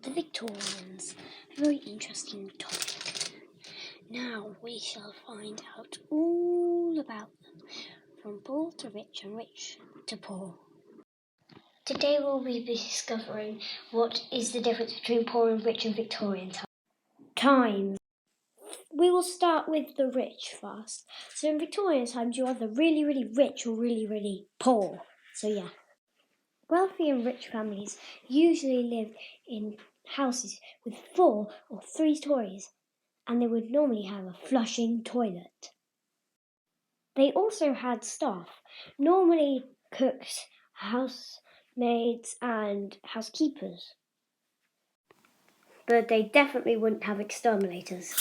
The Victorians, a very interesting topic. Now we shall find out all about them, from poor to rich and rich to poor. Today we'll be discovering what is the difference between poor and rich in Victorian times. We will start with the rich first. So in Victorian times you're either really, really rich or really, really poor. So yeah. Wealthy and rich families usually lived in houses with 4 or 3 stories, and they would normally have a flushing toilet. They also had staff, normally cooks, housemaids and housekeepers. But they definitely wouldn't have exterminators.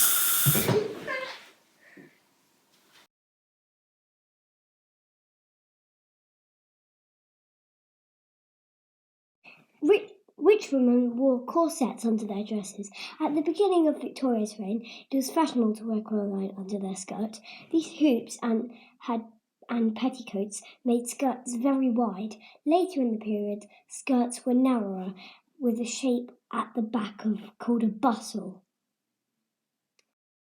Rich women wore corsets under their dresses. At the beginning of Victoria's reign, it was fashionable to wear crinoline under their skirt. These hoops and petticoats made skirts very wide. Later in the period, skirts were narrower, with a shape at the back called a bustle.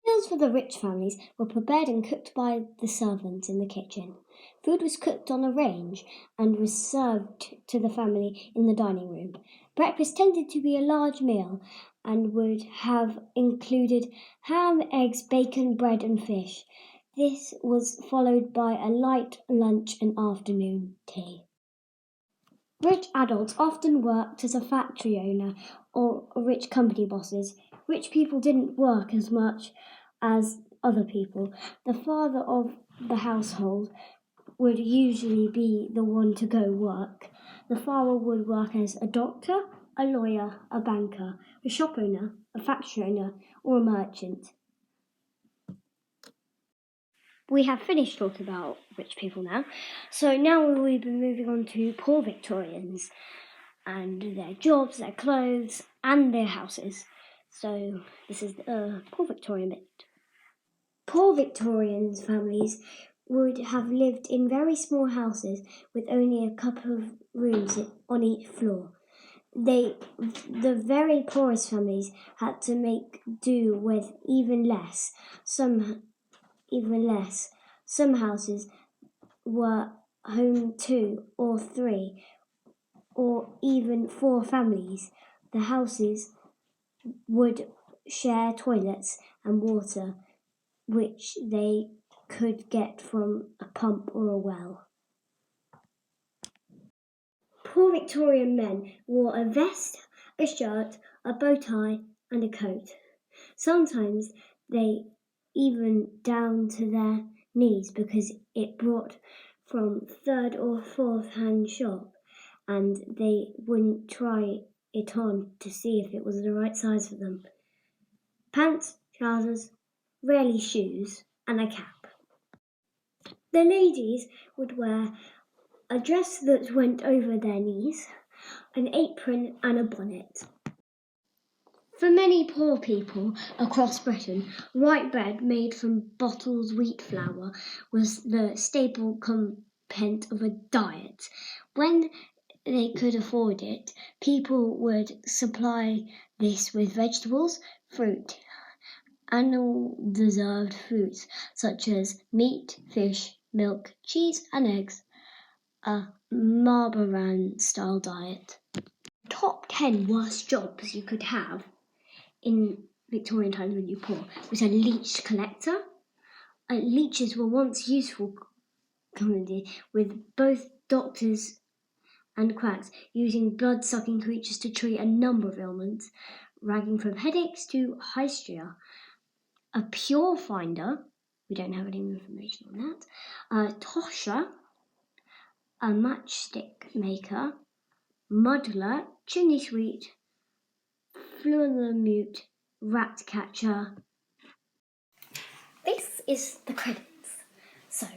Meals for the rich families were prepared and cooked by the servants in the kitchen. Food was cooked on a range and was served to the family in the dining room. Breakfast tended to be a large meal and would have included ham, eggs, bacon, bread and fish. This was followed by a light lunch and afternoon tea. Rich adults often worked as a factory owner or rich company bosses. Rich people didn't work as much as other people. The father of the household would usually be the one to go work. The father would work as a doctor, a lawyer, a banker, a shop owner, a factory owner, or a merchant. We have finished talking about rich people now, so now we will be moving on to poor Victorians and their jobs, their clothes, and their houses. So this is the poor Victorian bit. Poor Victorians' families would have lived in very small houses with only a couple of rooms on each floor. The very poorest families had to make do with even less. Some houses were home 2 or 3 or even 4 families. The houses would share toilets and water, which they could get from a pump or a well. Poor Victorian men wore a vest, a shirt, a bow tie and a coat. Sometimes they even down to their knees because it brought from 3rd or 4th hand shop, and they wouldn't try it on to see if it was the right size for them. Pants, trousers, rarely shoes, and a cap. The ladies would wear a dress that went over their knees, an apron and a bonnet. For many poor people across Britain, white bread made from bottled wheat flour was the staple component of a diet. When they could afford it, people would supply this with vegetables, fruit, animal-derived foods such as meat, fish, milk, cheese and eggs, a Marlborough-style diet. Top 10 worst jobs you could have in Victorian times when you were poor was a leech collector. Leeches were once useful commodity, with both doctors and quacks using blood-sucking creatures to treat a number of ailments, ranging from headaches to hysterics. A pure finder, we don't have any information on that, a tosher, a matchstick maker, muddler, chimney sweep, fluoral mute, rat catcher. This is the credits. So,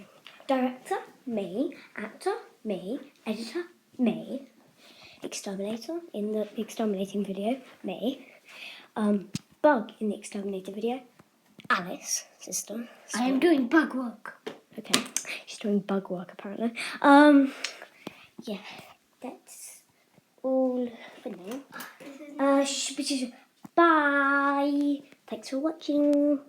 director, me, actor, me, editor, me, exterminator in the exterminating video, me, bug in the exterminating video, Alice, sister. I am doing bug work. Okay, she's doing bug work apparently. Yeah, that's all for now. Bye. Thanks for watching.